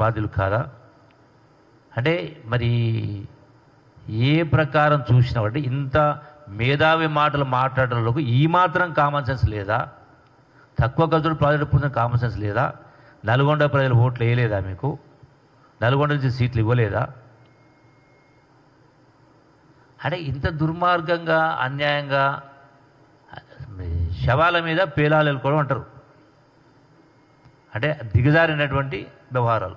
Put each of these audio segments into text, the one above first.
బాధ్యులు కాదా? అంటే మరి ఏ ప్రకారం చూసినామంటే ఇంత మేధావి మాటలు మాట్లాడడానికి ఈ మాత్రం కామన్ సెన్స్ లేదా? తక్కువ ఖర్చులు ప్రాజెక్టు పూర్తి కామన్ సెన్స్ లేదా? నల్గొండ ప్రజలు ఓట్లు వేయలేదా మీకు? నల్గొండ నుంచి సీట్లు ఇవ్వలేదా? అంటే ఇంత దుర్మార్గంగా అన్యాయంగా శవాల మీద పేలాలు వెళ్ళుకోవడం అంటారు. అంటే దిగజారినటువంటి వ్యవహారాలు.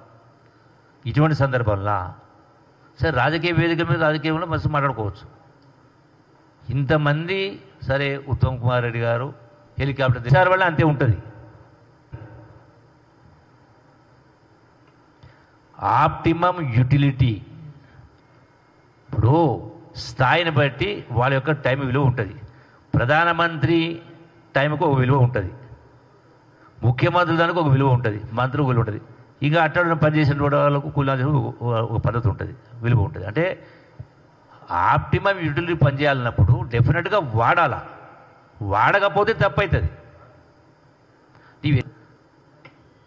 ఇటువంటి సందర్భంలో సరే రాజకీయ వేదిక మీద రాజకీయంలో మస్తు మాట్లాడుకోవచ్చు. ఇంతమంది సరే ఉత్తమ్ కుమార్ రెడ్డి గారు హెలికాప్టర్ దిశాల వల్ల అంతే ఉంటుంది. ఆప్టిమం యూటిలిటీ ఇప్పుడు స్థాయిని బట్టి వాళ్ళ యొక్క టైం విలువ ఉంటుంది. ప్రధానమంత్రి టైంకు ఒక విలువ ఉంటుంది, ముఖ్యమంత్రి దానికి ఒక విలువ ఉంటుంది, మంత్రికి విలువ ఉంటుంది. ఇంకా అట్లా పనిచేసిన వాళ్ళకు కూలి ఒక పద్ధతి ఉంటుంది, విలువ ఉంటుంది. అంటే ఆప్టిమం యూటిలిటీ పనిచేయాలన్నప్పుడు డెఫినెట్గా వాడాలా, వాడకపోతే తప్పవుతుంది. ఇవి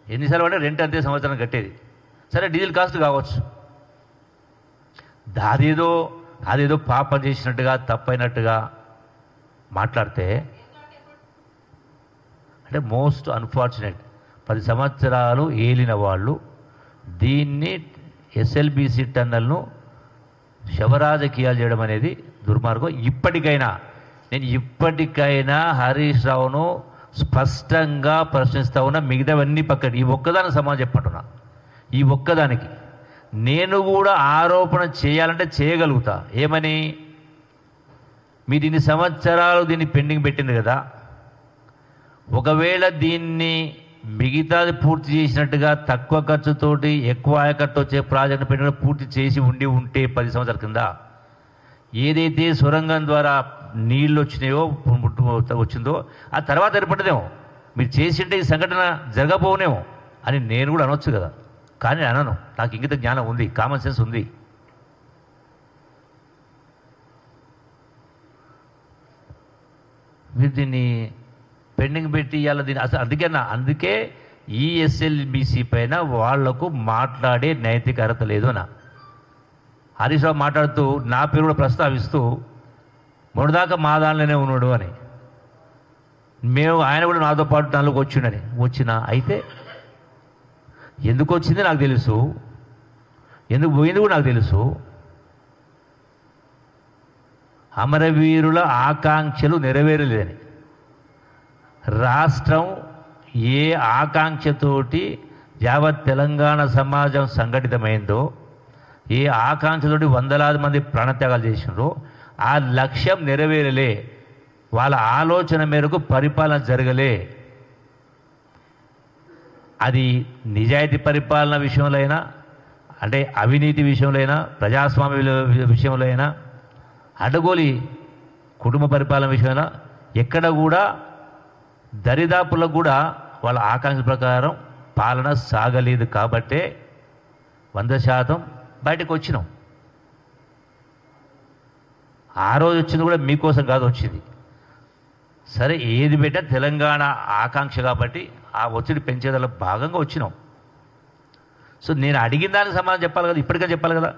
ఎన్నిసార్లు అంటే రెంట్ అంతే సంవత్సరం కట్టేది. సరే డీజిల్ కాస్ట్ కావచ్చు, అదేదో పాపం చేసినట్టుగా తప్పైనట్టుగా మాట్లాడితే అంటే మోస్ట్ అన్ఫార్చునేట్. 10 సంవత్సరాలు ఏలిన వాళ్ళు దీన్ని ఎస్ఎల్బిసి టన్నల్ను శవరాజకీయాలు చేయడం అనేది దుర్మార్గం. ఇప్పటికైనా హరీష్ రావును స్పష్టంగా ప్రశ్నిస్తూ ఉన్నా. మిగతావన్నీ పక్కన ఈ ఒక్కదానికి సమాధానం చెప్పంటున్నా. ఈ ఒక్కదానికి నేను కూడా ఆరోపణ చేయాలంటే చేయగలుగుతా. ఏమని? మీరు ఇన్ని సంవత్సరాలు దీన్ని పెండింగ్ పెట్టింది కదా, ఒకవేళ దీన్ని మిగతాది పూర్తి చేసినట్టుగా తక్కువ ఖర్చుతోటి ఎక్కువ ఆయకట్టు వచ్చే ప్రాజెక్టు పెట్టిన పూర్తి చేసి ఉంటే 10 సంవత్సరాల కింద ఏదైతే సొరంగం ద్వారా నీళ్ళు వచ్చిందో ఆ తర్వాత ఏర్పడ్డదేమో. మీరు చేసింటే ఈ సంఘటన జరగబోనేమో అని నేను కూడా అనొచ్చు కదా. కానీ అనను. నాకు ఇంగిత జ్ఞానం ఉంది, కామన్ సెన్స్ ఉంది. మీరు దీన్ని పెండింగ్ పెట్టి ఇవాళ దీన్ని అసలు అందుకే ఈ ఎస్ఎల్బిసి పైన వాళ్లకు మాట్లాడే నైతిక అర్హత లేదు అన్న. హరీష్ రావు మాట్లాడుతూ నా పేరు కూడా ప్రస్తావిస్తూ మొన్నదాకా మా దానిలోనే ఉన్నాడు అని, ఆయన కూడా నాతో పాటు దానిలోకి వచ్చిన అయితే ఎందుకు వచ్చింది నాకు తెలుసు, ఎందుకు పోయింది కూడా నాకు తెలుసు. అమరవీరుల ఆకాంక్షలు నెరవేరలేదని, రాష్ట్రం ఏ ఆకాంక్షతోటి యావత్ తెలంగాణ సమాజం సంఘటితమైందో, ఏ ఆకాంక్షతోటి వందలాది మంది ప్రాణత్యాగాలు చేసినారో ఆ లక్ష్యం నెరవేరలే. వాళ్ళ ఆలోచన మేరకు పరిపాలన జరగలే. అది నిజాయితీ పరిపాలన విషయంలో అయినా, అంటే అవినీతి విషయంలో అయినా, ప్రజాస్వామ్య విషయంలో అయినా, అడగోలి కుటుంబ పరిపాలన విషయమైనా ఎక్కడ కూడా దరిదాపులకు కూడా వాళ్ళ ఆకాంక్ష ప్రకారం పాలన సాగలేదు. కాబట్టే 100% బయటకు వచ్చినాం. ఆ రోజు వచ్చింది కూడా మీకోసం కాదు వచ్చింది. సరే ఏది పెట్టా తెలంగాణ ఆకాంక్ష కాబట్టి ఆ ఒత్తిడి పెంచేదాలో భాగంగా వచ్చినాం. సో నేను అడిగిన దానికి సమాధానం చెప్పాలి కదా, ఇప్పటికే చెప్పాలి కదా.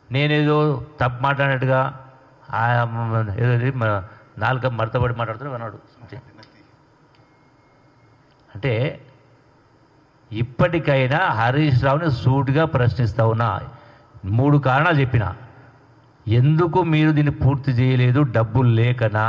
నేనేదో తప్పు మాట్లాడినట్టుగా ఏదో నాలుక మడతబడి మాట్లాడుతూ అన్నాడు. అంటే ఇప్పటికైనా హరీష్ రావుని సూటిగా ప్రశ్నిస్తా ఉన్నా. 3 కారణాలు చెప్పిన. ఎందుకు మీరు దీన్ని పూర్తి చేయలేదు? డబ్బులు లేకనా,